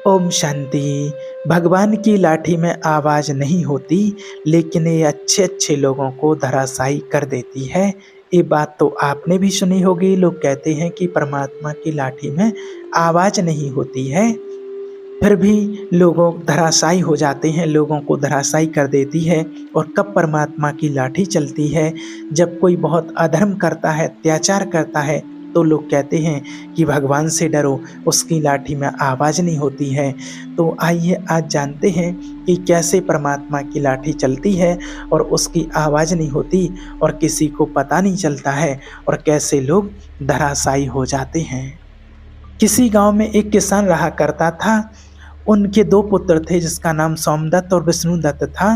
ओम शांति। भगवान की लाठी में आवाज नहीं होती, लेकिन ये अच्छे अच्छे लोगों को धराशायी कर देती है। ये बात तो आपने भी सुनी होगी। लोग कहते हैं कि परमात्मा की लाठी में आवाज नहीं होती है, फिर भी लोगों धराशायी हो जाते हैं, लोगों को धराशायी कर देती है। और कब परमात्मा की लाठी चलती है? जब कोई बहुत अधर्म करता है, अत्याचार करता है, तो लोग कहते हैं कि भगवान से डरो, उसकी लाठी में आवाज़ नहीं होती है। तो आइए आज जानते हैं कि कैसे परमात्मा की लाठी चलती है और उसकी आवाज़ नहीं होती और किसी को पता नहीं चलता है, और कैसे लोग धराशायी हो जाते हैं। किसी गांव में एक किसान रहा करता था। उनके 2 पुत्र थे, जिसका नाम सोमदत्त और विष्णुदत्त था।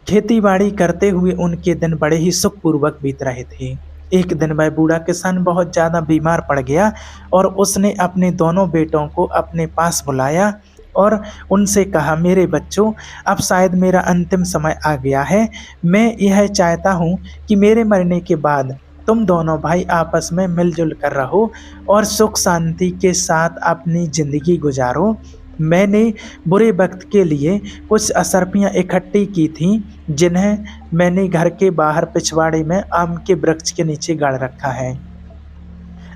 खेती-बाड़ी करते हुए उनके दिन बड़े ही सुखपूर्वक बीत रहे थे। एक दिन वह बूढ़ा किसान बहुत ज़्यादा बीमार पड़ गया और उसने अपने दोनों बेटों को अपने पास बुलाया और उनसे कहा, मेरे बच्चों, अब शायद मेरा अंतिम समय आ गया है। मैं यह चाहता हूँ कि मेरे मरने के बाद तुम दोनों भाई आपस में मिलजुल कर रहो और सुख शांति के साथ अपनी ज़िंदगी गुजारो। मैंने बुरे वक्त के लिए कुछ असरपियाँ इकट्ठी की थीं, जिन्हें मैंने घर के बाहर पिछवाड़े में आम के वृक्ष के नीचे गाड़ रखा है।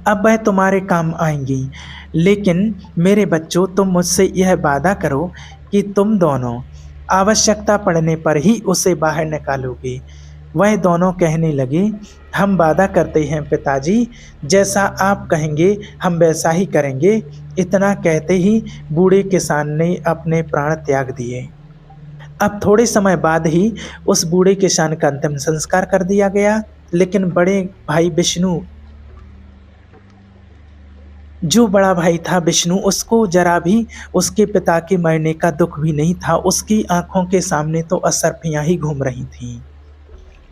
अब वह तुम्हारे काम आएंगी, लेकिन मेरे बच्चों, तुम मुझसे यह वादा करो कि तुम दोनों आवश्यकता पड़ने पर ही उसे बाहर निकालोगे। वह दोनों कहने लगे, हम वादा करते हैं पिताजी, जैसा आप कहेंगे हम वैसा ही करेंगे। इतना कहते ही बूढ़े किसान ने अपने प्राण त्याग दिए। अब थोड़े समय बाद ही उस बूढ़े किसान का अंतिम संस्कार कर दिया गया, लेकिन बड़े भाई विष्णु, जो बड़ा भाई था विष्णु, उसको जरा भी उसके पिता के मरने का दुख भी नहीं था। उसकी आंखों के सामने तो असरफियां ही घूम रही थीं।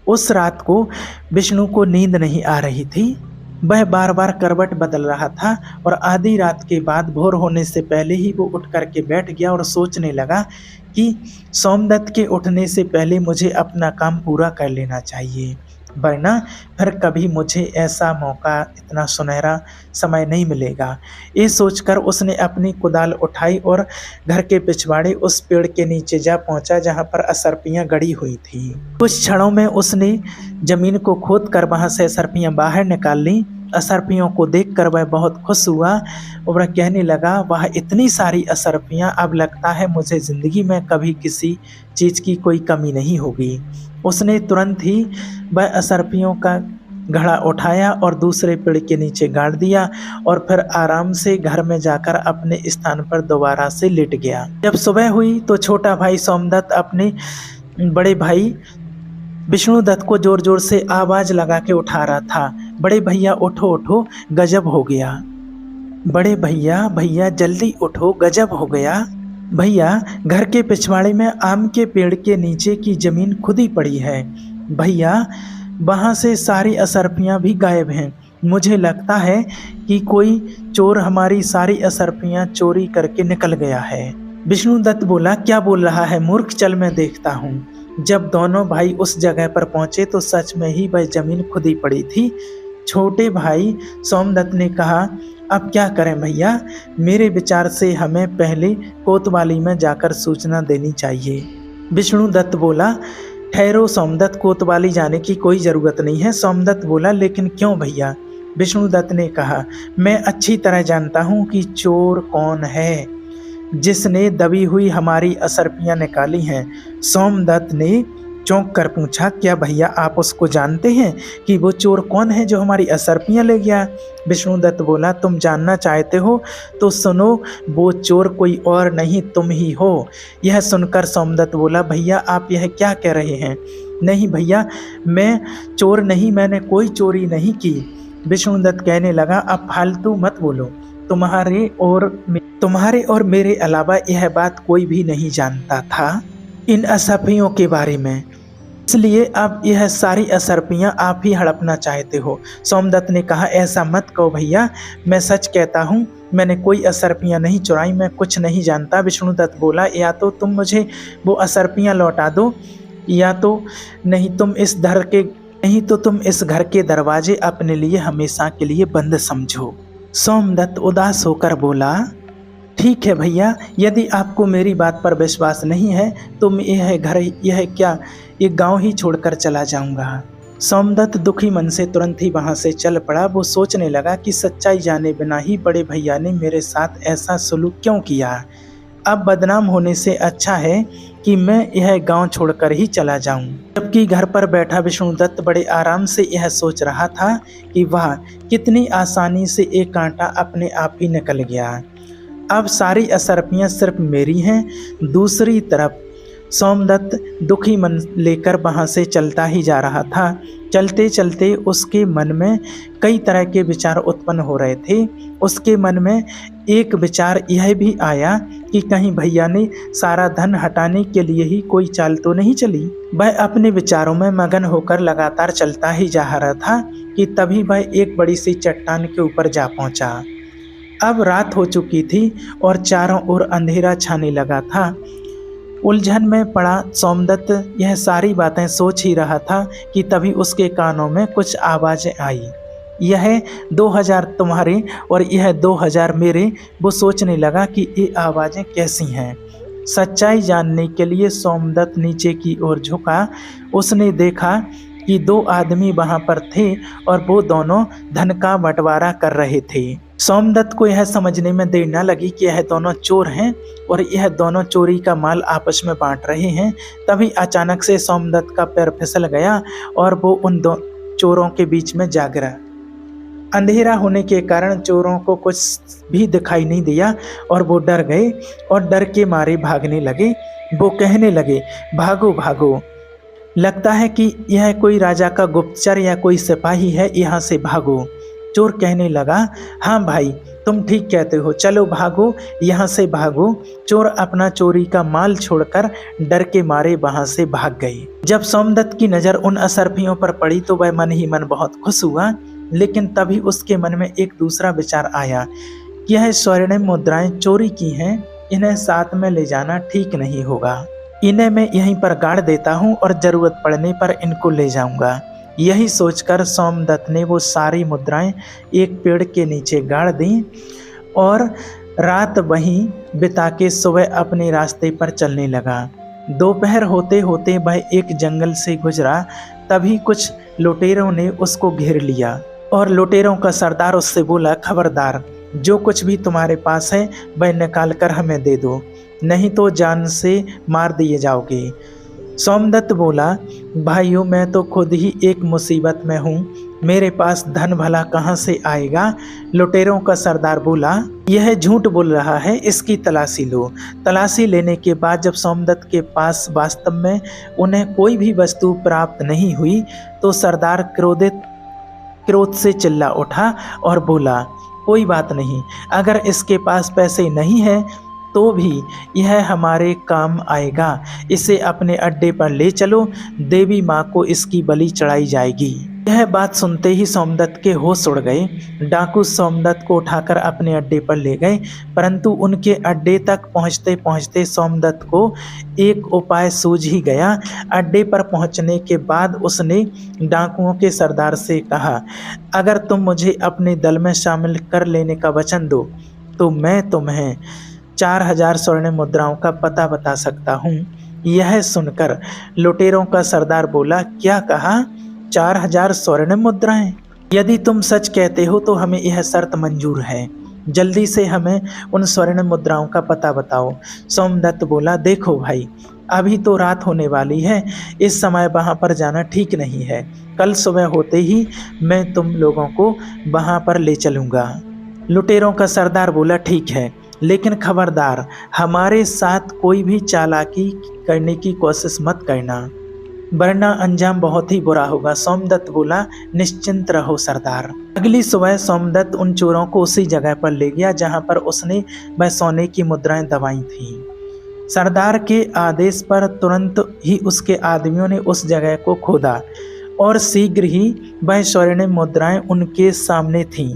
उस रात को विष्णु को नींद नहीं आ रही थी। वह बार बार करवट बदल रहा था और आधी रात के बाद भोर होने से पहले ही वो उठ कर के बैठ गया और सोचने लगा कि सोमदत्त के उठने से पहले मुझे अपना काम पूरा कर लेना चाहिए, वरना फिर कभी मुझे ऐसा मौका, इतना सुनहरा समय नहीं मिलेगा। ये सोचकर उसने अपनी कुदाल उठाई और घर के पिछवाड़े उस पेड़ के नीचे जा पहुंचा जहां पर असरपियां गड़ी हुई थी। कुछ क्षणों में उसने जमीन को खोद कर वहां से असरपियां बाहर निकाल ली। असरपियों को देखकर वह बहुत खुश हुआ और वह कहने लगा, वह इतनी सारी असरपियां, अब लगता है मुझे ज़िंदगी में कभी किसी चीज़ की कोई कमी नहीं होगी। उसने तुरंत ही वह असरपियों का घड़ा उठाया और दूसरे पेड़ के नीचे गाड़ दिया और फिर आराम से घर में जाकर अपने स्थान पर दोबारा से लेट गया। जब सुबह हुई तो छोटा भाई सोमदत्त अपने बड़े भाई विष्णुदत्त को जोर जोर से आवाज लगा के उठा रहा था, बड़े भैया उठो उठो, गजब हो गया। बड़े भैया, भैया जल्दी उठो, गजब हो गया। भैया, घर के पिछवाड़े में आम के पेड़ के नीचे की जमीन खुदी पड़ी है। भैया, वहाँ से सारी असरपियाँ भी गायब हैं। मुझे लगता है कि कोई चोर हमारी सारी असरपियाँ चोरी करके निकल गया है। विष्णुदत्त बोला, क्या बोल रहा है मूर्ख, चल मैं देखता हूँ। जब दोनों भाई उस जगह पर पहुंचे तो सच में ही वह जमीन खुदी पड़ी थी। छोटे भाई सोमदत्त ने कहा, अब क्या करें भैया, मेरे विचार से हमें पहले कोतवाली में जाकर सूचना देनी चाहिए। विष्णुदत्त बोला, ठहरो सोमदत्त, कोतवाली जाने की कोई ज़रूरत नहीं है। सोमदत्त बोला, लेकिन क्यों भैया? विष्णुदत्त ने कहा, मैं अच्छी तरह जानता हूँ कि चोर कौन है, जिसने दबी हुई हमारी असरपियाँ निकाली हैं। सोमदत्त ने चौंक कर पूछा, क्या भैया आप उसको जानते हैं कि वो चोर कौन है जो हमारी असरपियाँ ले गया? विष्णुदत्त बोला, तुम जानना चाहते हो तो सुनो, वो चोर कोई और नहीं तुम ही हो। यह सुनकर सोमदत्त बोला, भैया आप यह क्या कह रहे हैं? नहीं भैया, मैं चोर नहीं, मैंने कोई चोरी नहीं की। विष्णुदत्त कहने लगा, अब फालतू मत बोलो, तुम्हारे और मेरे अलावा यह बात कोई भी नहीं जानता था इन असरपियों के बारे में, इसलिए अब यह सारी असरपियाँ आप ही हड़पना चाहते हो। सोमदत्त ने कहा, ऐसा मत कहो भैया, मैं सच कहता हूँ, मैंने कोई असरपियाँ नहीं चुराई, मैं कुछ नहीं जानता। विष्णुदत्त बोला, या तो तुम मुझे वो असरपियाँ लौटा दो, या तो नहीं तुम इस घर के दरवाजे अपने लिए हमेशा के लिए बंद समझो। सोमदत्त उदास होकर बोला, ठीक है भैया, यदि आपको मेरी बात पर विश्वास नहीं है तो मैं ये गांव ही छोड़कर चला जाऊंगा। सोमदत्त दुखी मन से तुरंत ही वहां से चल पड़ा। वो सोचने लगा कि सच्चाई जाने बिना ही बड़े भैया ने मेरे साथ ऐसा सलूक क्यों किया। अब बदनाम होने से अच्छा है कि मैं यह गांव छोड़कर ही चला जाऊं। जबकि घर पर बैठा विष्णुदत्त बड़े आराम से यह सोच रहा था कि वाह, कितनी आसानी से एक कांटा अपने आप ही निकल गया। अब सारी असरफियाँ सिर्फ मेरी हैं। दूसरी तरफ सोमदत्त दुखी मन लेकर वहाँ से चलता ही जा रहा था। चलते चलते उसके मन में कई तरह के विचार उत्पन्न हो रहे थे। उसके मन में एक विचार यह भी आया कि कहीं भैया ने सारा धन हटाने के लिए ही कोई चाल तो नहीं चली। वह अपने विचारों में मगन होकर लगातार चलता ही जा रहा था कि तभी वह एक बड़ी सी चट्टान के ऊपर जा पहुंचा। अब रात हो चुकी थी और चारों ओर अंधेरा छाने लगा था। उलझन में पड़ा सोमदत्त यह सारी बातें सोच ही रहा था कि तभी उसके कानों में कुछ आवाज़ें आई। यह 2000 तुम्हारे और यह 2000 मेरे। वो सोचने लगा कि ये आवाज़ें कैसी हैं। सच्चाई जानने के लिए सोमदत्त नीचे की ओर झुका। उसने देखा कि 2 आदमी वहाँ पर थे और वो दोनों धन का बंटवारा कर रहे थे। सोमदत्त को यह समझने में देर न लगी कि यह दोनों चोर हैं और यह दोनों चोरी का माल आपस में बांट रहे हैं। तभी अचानक से सोमदत्त का पैर फिसल गया और वो उन 2 चोरों के बीच में जा गिरा। अंधेरा होने के कारण चोरों को कुछ भी दिखाई नहीं दिया और वो डर गए और डर के मारे भागने लगे। वो कहने लगे, भागो भागो, लगता है कि यह कोई राजा का गुप्तचर या कोई सिपाही है, यहाँ से भागो। चोर कहने लगा, हाँ भाई, तुम ठीक कहते हो, चलो भागो, यहाँ से भागो। चोर अपना चोरी का माल छोड़कर डर के मारे वहाँ से भाग गए। जब सोमदत्त की नज़र उन असरफियों पर पड़ी तो वह मन ही मन बहुत खुश हुआ। लेकिन तभी उसके मन में एक दूसरा विचार आया कि यह स्वर्णिम मुद्राएं चोरी की हैं, इन्हें साथ में ले जाना ठीक नहीं होगा। इन्हें मैं यहीं पर गाड़ देता हूँ और ज़रूरत पड़ने पर इनको ले जाऊँगा। यही सोचकर सोमदत्त ने वो सारी मुद्राएं एक पेड़ के नीचे गाड़ दी और रात वहीं बिता के सुबह अपने रास्ते पर चलने लगा। दोपहर होते होते वह एक जंगल से गुजरा। तभी कुछ लुटेरों ने उसको घेर लिया और लुटेरों का सरदार उससे बोला, खबरदार, जो कुछ भी तुम्हारे पास है वह निकाल कर हमें दे दो, नहीं तो जान से मार दिए जाओगे। सोमदत्त बोला, भाइयों, मैं तो खुद ही एक मुसीबत में हूँ, मेरे पास धन भला कहाँ से आएगा। लुटेरों का सरदार बोला, यह झूठ बोल रहा है, इसकी तलाशी लो। तलाशी लेने के बाद जब सोमदत्त के पास वास्तव में उन्हें कोई भी वस्तु प्राप्त नहीं हुई तो सरदार क्रोध से चिल्ला उठा और बोला, कोई बात नहीं, अगर इसके पास पैसे नहीं है तो भी यह हमारे काम आएगा। इसे अपने अड्डे पर ले चलो, देवी माँ को इसकी बलि चढ़ाई जाएगी। यह बात सुनते ही सोमदत्त के होश उड़ गए। डाकू सोमदत्त को उठाकर अपने अड्डे पर ले गए, परंतु उनके अड्डे तक पहुँचते पहुँचते सोमदत्त को एक उपाय सूझ ही गया। अड्डे पर पहुँचने के बाद उसने डाकुओं के सरदार से कहा, अगर तुम मुझे अपने दल में शामिल कर लेने का वचन दो तो मैं तुम्हें 4000 स्वर्ण मुद्राओं का पता बता सकता हूँ। यह सुनकर लुटेरों का सरदार बोला, क्या कहा, 4000 स्वर्ण मुद्राएं? यदि तुम सच कहते हो तो हमें यह शर्त मंजूर है, जल्दी से हमें उन स्वर्ण मुद्राओं का पता बताओ। सोमदत्त बोला, देखो भाई, अभी तो रात होने वाली है, इस समय वहाँ पर जाना ठीक नहीं है। कल सुबह होते ही मैं तुम लोगों को वहाँ पर ले चलूँगा। लुटेरों का सरदार बोला, ठीक है, लेकिन खबरदार, हमारे साथ कोई भी चालाकी करने की कोशिश मत करना, वरना अंजाम बहुत ही बुरा होगा। सोमदत्त बोला, निश्चिंत रहो सरदार। अगली सुबह सोमदत्त उन चोरों को उसी जगह पर ले गया जहां पर उसने वह सोने की मुद्राएं दबाई थीं। सरदार के आदेश पर तुरंत ही उसके आदमियों ने उस जगह को खोदा और शीघ्र ही वह स्वर्णिम मुद्राएं उनके सामने थीं।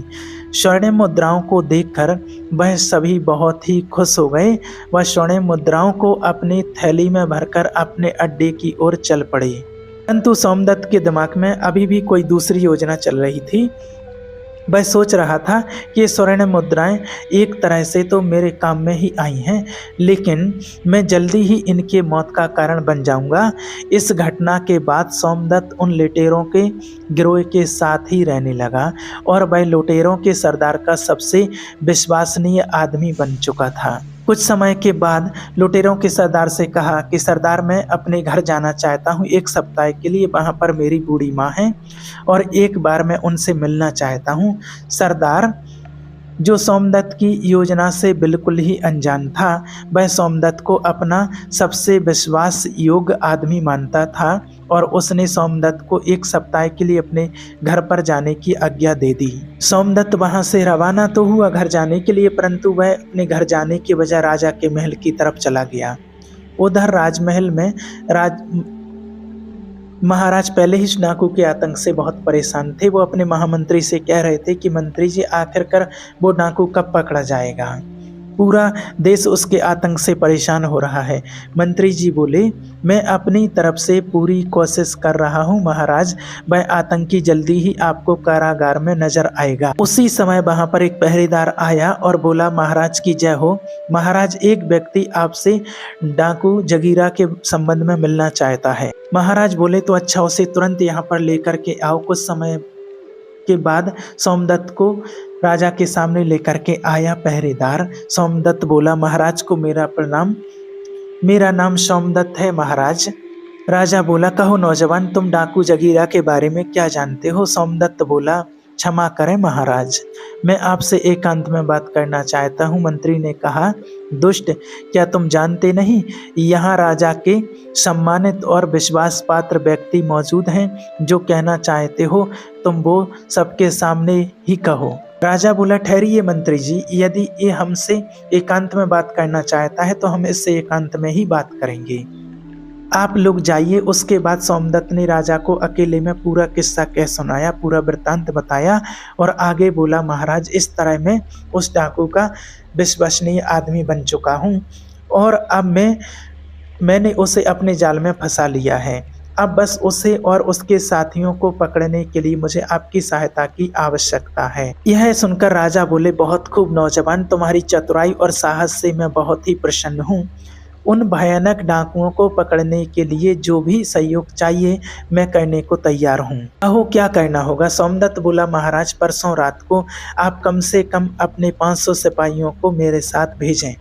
स्वर्णिम मुद्राओं को देखकर वह सभी बहुत ही खुश हो गए। वह स्वर्णिम मुद्राओं को अपनी थैली में भरकर अपने अड्डे की ओर चल पड़े। परंतु सोमदत्त के दिमाग में अभी भी कोई दूसरी योजना चल रही थी। वह सोच रहा था कि ये स्वर्ण मुद्राएं एक तरह से तो मेरे काम में ही आई हैं, लेकिन मैं जल्दी ही इनके मौत का कारण बन जाऊंगा। इस घटना के बाद सोमदत्त उन लुटेरों के गिरोह के साथ ही रहने लगा और वह लुटेरों के सरदार का सबसे विश्वसनीय आदमी बन चुका था। कुछ समय के बाद लुटेरों के सरदार से कहा कि सरदार, मैं अपने घर जाना चाहता हूँ 1 सप्ताह के लिए। वहाँ पर मेरी बूढ़ी माँ है और एक बार मैं उनसे मिलना चाहता हूँ। सरदार, जो सोमदत्त की योजना से बिल्कुल ही अनजान था, वह सोमदत्त को अपना सबसे विश्वास योग्य आदमी मानता था और उसने सोमदत्त को 1 सप्ताह के लिए अपने घर पर जाने की आज्ञा दे दी। सोमदत्त वहां से रवाना तो हुआ घर जाने के लिए, परंतु वह अपने घर जाने के बजाय राजा के महल की तरफ चला गया। उधर राजमहल में महाराज पहले ही डाकू के आतंक से बहुत परेशान थे। वो अपने महामंत्री से कह रहे थे कि मंत्री जी, आखिरकार वो डाकू कब पकड़ा जाएगा? पूरा देश उसके आतंक से परेशान हो रहा है। मंत्री जी बोले, मैं अपनी तरफ से पूरी कोशिश कर रहा हूँ महाराज, वह आतंकी जल्दी ही आपको कारागार में नजर आएगा। उसी समय वहां पर एक पहरेदार आया और बोला, महाराज की जय हो। महाराज, एक व्यक्ति आपसे डाकू जगीरा के संबंध में मिलना चाहता है। महाराज बोले, तो अच्छा, उसे तुरंत यहाँ पर लेकर के आओ। कुछ समय के बाद सोमदत्त को राजा के सामने लेकर के आया पहरेदार। सोमदत्त बोला, महाराज को मेरा प्रणाम, मेरा नाम सोमदत्त है महाराज। राजा बोला, कहो नौजवान, तुम डाकू जगीरा के बारे में क्या जानते हो? सोमदत्त बोला, क्षमा करें महाराज, मैं आपसे एकांत में बात करना चाहता हूँ। मंत्री ने कहा, दुष्ट, क्या तुम जानते नहीं यहाँ राजा के सम्मानित और विश्वास पात्र व्यक्ति मौजूद हैं? जो कहना चाहते हो तुम वो सबके सामने ही कहो। राजा बोला, ठहरिए मंत्री जी, यदि ये हमसे एकांत में बात करना चाहता है तो हम इससे एकांत में ही बात करेंगे। आप लोग जाइए। उसके बाद सोमदत्त ने राजा को अकेले में पूरा किस्सा कह सुनाया, पूरा वृत्तांत बताया और आगे बोला, महाराज, इस तरह मैं उस डाकू का विश्वसनीय आदमी बन चुका हूँ और अब मैंने उसे अपने जाल में फंसा लिया है। अब बस उसे और उसके साथियों को पकड़ने के लिए मुझे आपकी सहायता की आवश्यकता है। यह सुनकर राजा बोले, बहुत खूब नौजवान, तुम्हारी चतुराई और साहस से मैं बहुत ही प्रसन्न हूँ। उन भयानक डाकुओं को पकड़ने के लिए जो भी सहयोग चाहिए मैं करने को तैयार हूँ। कहो क्या करना होगा? सोमदत्त बोला, महाराज, परसों रात को आप कम से कम अपने 500 सिपाहियों को मेरे साथ भेजें।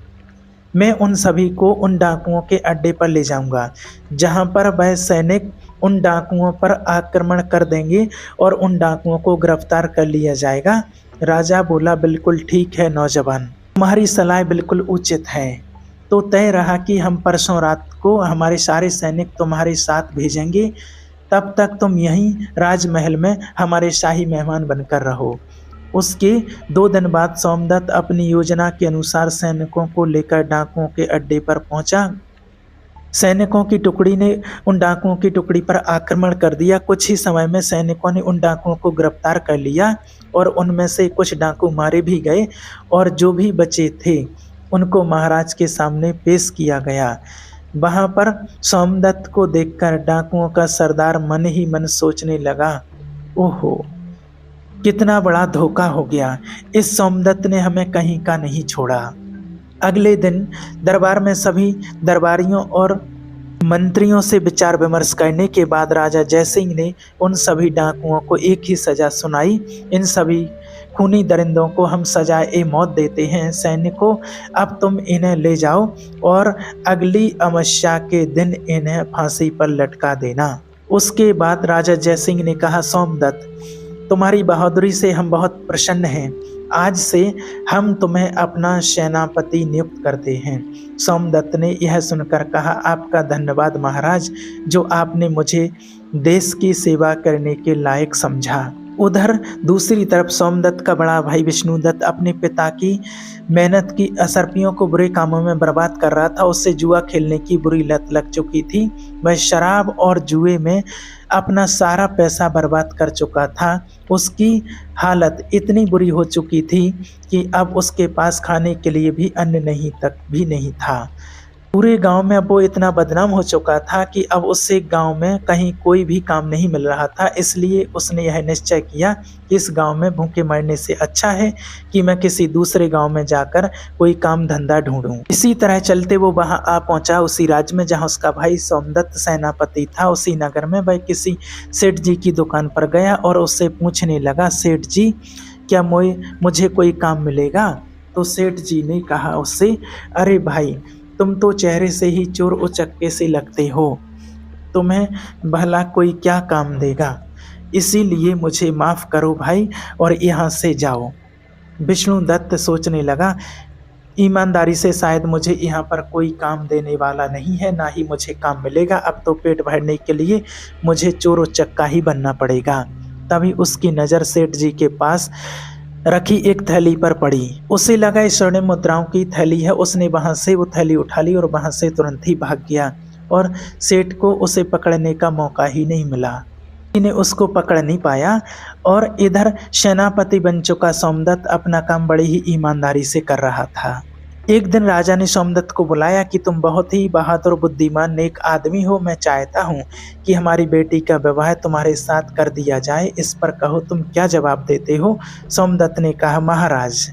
मैं उन सभी को उन डाकुओं के अड्डे पर ले जाऊंगा, जहां पर वह सैनिक उन डाकुओं पर आक्रमण कर देंगे और उन डाकुओं को गिरफ्तार कर लिया जाएगा। राजा बोला, बिल्कुल ठीक है नौजवान, तुम्हारी सलाह बिल्कुल उचित है। तो तय रहा कि हम परसों रात को हमारे सारे सैनिक तुम्हारे साथ भेजेंगे। तब तक तुम यहीं राजमहल में हमारे शाही मेहमान बनकर रहो। उसके 2 दिन बाद सोमदत्त अपनी योजना के अनुसार सैनिकों को लेकर डाकुओं के अड्डे पर पहुंचा। सैनिकों की टुकड़ी ने उन डाकुओं की टुकड़ी पर आक्रमण कर दिया। कुछ ही समय में सैनिकों ने उन डाकुओं को गिरफ्तार कर लिया और उनमें से कुछ डाकू मारे भी गए और जो भी बचे थे उनको महाराज के सामने पेश किया गया। वहां पर सोमदत्त को देखकर डाकुओं का सरदार मन ही मन सोचने लगा, ओहो, कितना बड़ा धोखा हो गया। इस सोमदत्त ने हमें कहीं का नहीं छोड़ा। अगले दिन दरबार में सभी दरबारियों और मंत्रियों से विचार विमर्श करने के बाद राजा जयसिंह ने उन सभी डाकुओं को एक ही सजा सुनाई। इन सभी खूनी दरिंदों को हम सजाए मौत देते हैं। सैनिकों, अब तुम इन्हें ले जाओ और अगली अमावस्या के दिन इन्हें फांसी पर लटका देना। उसके बाद राजा जयसिंह ने कहा, सोमदत्त, तुम्हारी बहादुरी से हम बहुत प्रसन्न हैं। आज से हम तुम्हें अपना सेनापति नियुक्त करते हैं। सोमदत्त ने यह सुनकर कहा, आपका धन्यवाद महाराज, जो आपने मुझे देश की सेवा करने के लायक समझा। उधर दूसरी तरफ सोमदत्त का बड़ा भाई विष्णुदत्त अपने पिता की मेहनत की असरपियों को बुरे कामों में बर्बाद कर रहा था। उससे जुआ खेलने की बुरी लत लग चुकी थी। वह शराब और जुए में अपना सारा पैसा बर्बाद कर चुका था। उसकी हालत इतनी बुरी हो चुकी थी कि अब उसके पास खाने के लिए भी अन्न नहीं तक भी नहीं था। पूरे गांव में अब वो इतना बदनाम हो चुका था कि अब उससे गांव में कहीं कोई भी काम नहीं मिल रहा था। इसलिए उसने यह निश्चय किया कि इस गांव में भूखे मरने से अच्छा है कि मैं किसी दूसरे गांव में जाकर कोई काम धंधा ढूंढूं। इसी तरह चलते वो वहां आ पहुंचा उसी राज्य में जहां उसका भाई सोमदत्त सेनापति था। उसी नगर में वह किसी सेठ जी की दुकान पर गया और उससे पूछने लगा, सेठ जी क्या मुझे कोई काम मिलेगा? तो सेठ जी ने कहा उससे, अरे भाई तुम तो चेहरे से ही चोर उचक्के से लगते हो, तुम्हें भला कोई क्या काम देगा, इसीलिए मुझे माफ़ करो भाई और यहाँ से जाओ। विष्णुदत्त सोचने लगा, ईमानदारी से शायद मुझे यहाँ पर कोई काम देने वाला नहीं है, ना ही मुझे काम मिलेगा। अब तो पेट भरने के लिए मुझे चोर उचक्का ही बनना पड़ेगा। तभी उसकी नज़र सेठ जी के पास रखी एक थैली पर पड़ी। उसे लगा ये स्वर्ण मुद्राओं की थैली है। उसने वहां से वो थैली उठा ली और वहां से तुरंत ही भाग गया और सेठ को उसे पकड़ने का मौका ही नहीं मिला। ने उसको पकड़ नहीं पाया और इधर सेनापति बन चुका सोमदत्त अपना काम बड़ी ही ईमानदारी से कर रहा था। एक दिन राजा ने सोमदत्त को बुलाया कि तुम बहुत ही बहादुर बुद्धिमान नेक आदमी हो, मैं चाहता हूँ कि हमारी बेटी का विवाह तुम्हारे साथ कर दिया जाए, इस पर कहो तुम क्या जवाब देते हो? सोमदत्त ने कहा, महाराज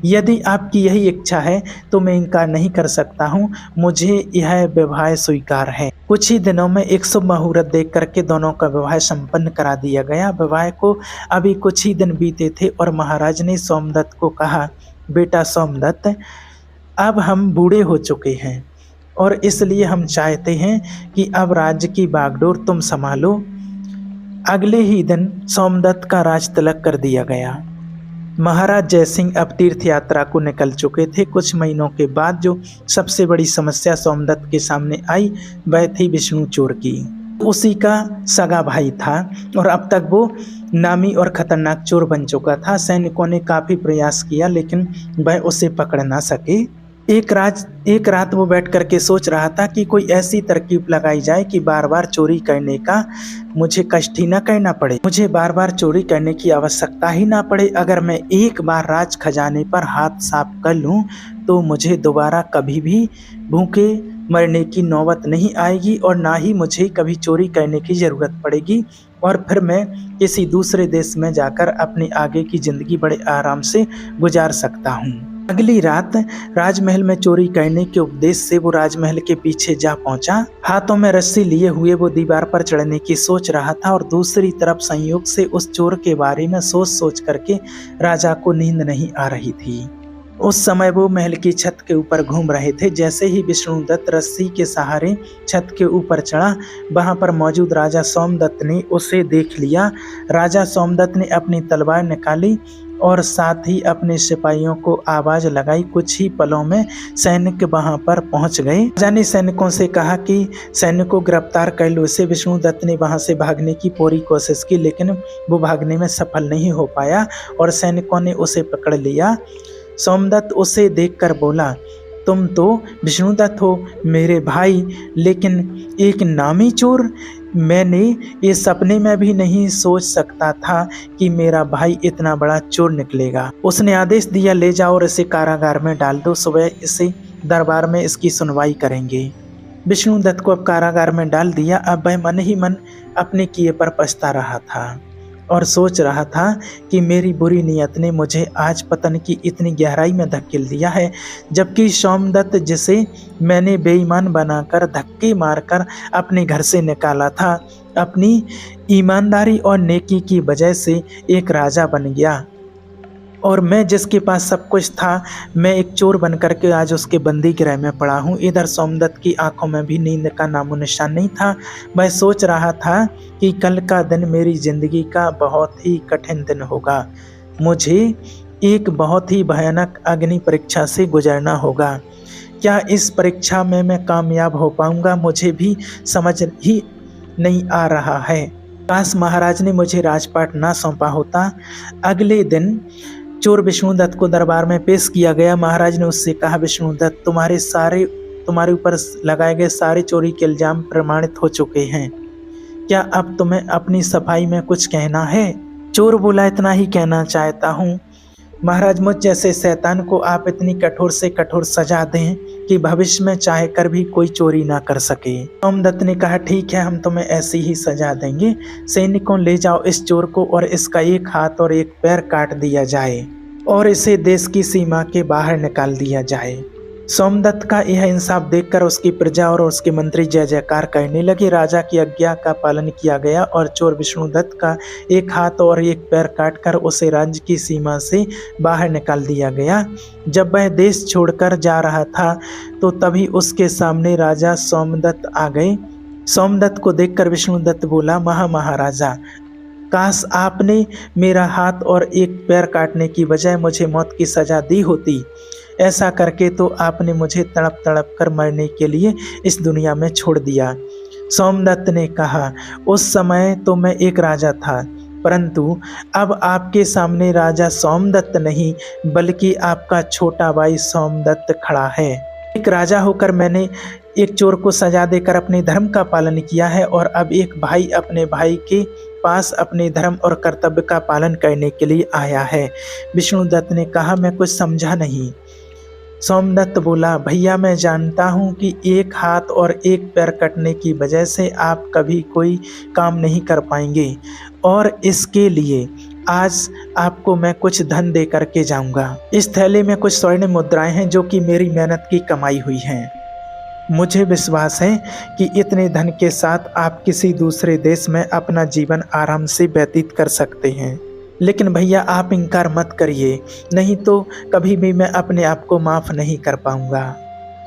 यदि आपकी यही इच्छा है तो मैं इनकार नहीं कर सकता हूँ, मुझे यह विवाह स्वीकार है। कुछ ही दिनों में एक शुभ मुहूर्त देख करके दोनों का विवाह संपन्न करा दिया गया। विवाह को अभी कुछ ही दिन बीते थे और महाराज ने सोमदत्त को कहा, बेटा सोमदत्त अब हम बूढ़े हो चुके हैं और इसलिए हम चाहते हैं कि अब राज्य की बागडोर तुम संभालो। अगले ही दिन सोमदत्त का राज तिलक कर दिया गया। महाराज जयसिंह अब तीर्थ यात्रा को निकल चुके थे। कुछ महीनों के बाद जो सबसे बड़ी समस्या सोमदत्त के सामने आई वह थी विष्णु चोर की। उसी का सगा भाई था और अब तक वो नामी और खतरनाक चोर बन चुका था। सैनिकों ने काफ़ी प्रयास किया लेकिन वह उसे पकड़ ना सके। एक रात वो बैठ करके सोच रहा था कि कोई ऐसी तरकीब लगाई जाए कि बार बार चोरी करने का मुझे कष्ट ही ना करना पड़े, मुझे बार बार चोरी करने की आवश्यकता ही ना पड़े। अगर मैं एक बार राज खजाने पर हाथ साफ कर लूं तो मुझे दोबारा कभी भी भूखे मरने की नौबत नहीं आएगी और ना ही मुझे कभी चोरी करने की ज़रूरत पड़ेगी और फिर मैं किसी दूसरे देश में जाकर अपनी आगे की ज़िंदगी बड़े आराम से गुजार सकता हूँ। अगली रात राजमहल में चोरी करने के उपदेश से वो राजमहल के पीछे जा पहुंचा। हाथों में रस्सी लिए हुए वो दीवार पर चढ़ने की सोच रहा था और दूसरी तरफ संयोग से उस चोर के बारे में सोच सोच करके राजा को नींद नहीं आ रही थी। उस समय वो महल की छत के ऊपर घूम रहे थे। जैसे ही विष्णुदत्त रस्सी के सहारे छत के ऊपर चढ़ा, वहां पर मौजूद राजा सोमदत्त ने उसे देख लिया। राजा सोमदत्त ने अपनी तलवार निकाली और साथ ही अपने सिपाहियों को आवाज लगाई। कुछ ही पलों में सैनिक वहां पर पहुंच गए। राजा ने सैनिकों से कहा कि सैनिकों गिरफ्तार कर लो इसे। विष्णुदत्त ने वहां से भागने की पूरी कोशिश की लेकिन वो भागने में सफल नहीं हो पाया और सैनिकों ने उसे पकड़ लिया। सोमदत्त उसे देखकर बोला, तुम तो विष्णुदत्त हो मेरे भाई, लेकिन एक नामी चोर। मैंने ये सपने में भी नहीं सोच सकता था कि मेरा भाई इतना बड़ा चोर निकलेगा। उसने आदेश दिया, ले जाओ और इसे कारागार में डाल दो, सुबह इसे दरबार में इसकी सुनवाई करेंगे। विष्णुदत्त को अब कारागार में डाल दिया। अब वह मन ही मन अपने किए पर पछता रहा था और सोच रहा था कि मेरी बुरी नीयत ने मुझे आज पतन की इतनी गहराई में धकेल दिया है, जबकि सोमदत्त जिसे मैंने बेईमान बनाकर धक्के मारकर अपने घर से निकाला था, अपनी ईमानदारी और नेकी की वजह से एक राजा बन गया और मैं जिसके पास सब कुछ था, मैं एक चोर बनकर के आज उसके बंदी गृह में पड़ा हूँ। इधर सोमदत्त की आंखों में भी नींद का नामो निशान नहीं था। मैं सोच रहा था कि कल का दिन मेरी जिंदगी का बहुत ही कठिन दिन होगा, मुझे एक बहुत ही भयानक अग्नि परीक्षा से गुजरना होगा। क्या इस परीक्षा में मैं कामयाब हो पाऊंगा, मुझे भी समझ ही नहीं आ रहा है। काश महाराज ने मुझे राजपाट ना सौंपा होता। अगले दिन चोर विष्णुदत्त को दरबार में पेश किया गया। महाराज ने उससे कहा, विष्णुदत्त तुम्हारे ऊपर लगाए गए सारे चोरी के इल्जाम प्रमाणित हो चुके हैं, क्या अब तुम्हें अपनी सफाई में कुछ कहना है? चोर बोला, इतना ही कहना चाहता हूँ महाराज मुझ जैसे शैतान को आप इतनी कठोर से कठोर सजा दें कि भविष्य में चाहे कर भी कोई चोरी ना कर सके। सोमदत्त ने कहा ठीक है, हम तुम्हें ऐसी ही सजा देंगे। सैनिकों ले जाओ इस चोर को और इसका एक हाथ और एक पैर काट दिया जाए और इसे देश की सीमा के बाहर निकाल दिया जाए। सोमदत्त का यह इंसाफ देखकर उसकी प्रजा और उसके मंत्री जय जयकार करने लगे। राजा की आज्ञा का पालन किया गया और चोर विष्णुदत्त का एक हाथ और एक पैर काटकर उसे राज्य की सीमा से बाहर निकाल दिया गया। जब वह देश छोड़कर जा रहा था तो तभी उसके सामने राजा सोमदत्त आ गए। सोमदत्त को देखकर विष्णुदत्त बोला, महाराजा, काश आपने मेरा हाथ और एक पैर काटने की बजाय मुझे मौत की सजा दी होती। ऐसा करके तो आपने मुझे तड़प तड़प कर मरने के लिए इस दुनिया में छोड़ दिया। सोमदत्त ने कहा, उस समय तो मैं एक राजा था, परंतु अब आपके सामने राजा सोमदत्त नहीं बल्कि आपका छोटा भाई सोमदत्त खड़ा है। एक राजा होकर मैंने एक चोर को सजा देकर अपने धर्म का पालन किया है और अब एक भाई अपने भाई के पास अपने धर्म और कर्तव्य का पालन करने के लिए आया है। विष्णुदत्त ने कहा, मैं कुछ समझा नहीं। सोमदत्त बोला, भैया मैं जानता हूँ कि एक हाथ और एक पैर कटने की वजह से आप कभी कोई काम नहीं कर पाएंगे और इसके लिए आज आपको मैं कुछ धन दे करके जाऊंगा। इस थैले में कुछ स्वर्ण मुद्राएं हैं जो कि मेरी मेहनत की कमाई हुई हैं। मुझे विश्वास है कि इतने धन के साथ आप किसी दूसरे देश में अपना जीवन आराम से व्यतीत कर सकते हैं। लेकिन भैया आप इनकार मत करिए, नहीं तो कभी भी मैं अपने आप को माफ़ नहीं कर पाऊंगा।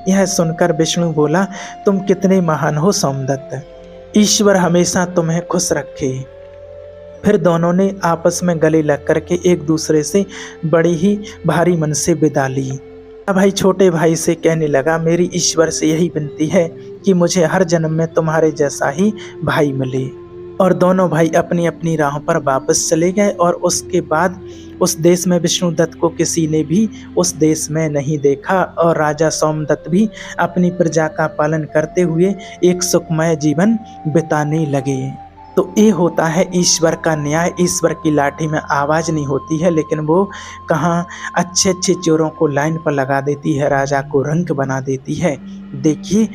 यह सुनकर विष्णु बोला, तुम कितने महान हो सोमदत्त, ईश्वर हमेशा तुम्हें खुश रखे। फिर दोनों ने आपस में गले लग करके एक दूसरे से बड़ी ही भारी मन से विदा ली। भाई छोटे भाई से कहने लगा, मेरी ईश्वर से यही विनती है कि मुझे हर जन्म में तुम्हारे जैसा ही भाई मिले। और दोनों भाई अपनी अपनी राहों पर वापस चले गए और उसके बाद उस देश में विष्णुदत्त को किसी ने भी उस देश में नहीं देखा और राजा सोमदत्त भी अपनी प्रजा का पालन करते हुए एक सुखमय जीवन बिताने लगे। तो ये होता है ईश्वर का न्याय। ईश्वर की लाठी में आवाज़ नहीं होती है, लेकिन वो कहाँ अच्छे अच्छे चोरों को लाइन पर लगा देती है, राजा को रंक बना देती है। देखिए,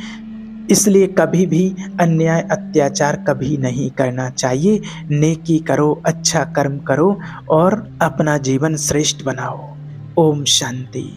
इसलिए कभी भी अन्याय अत्याचार कभी नहीं करना चाहिए। नेकी करो, अच्छा कर्म करो और अपना जीवन श्रेष्ठ बनाओ। ओम शांति।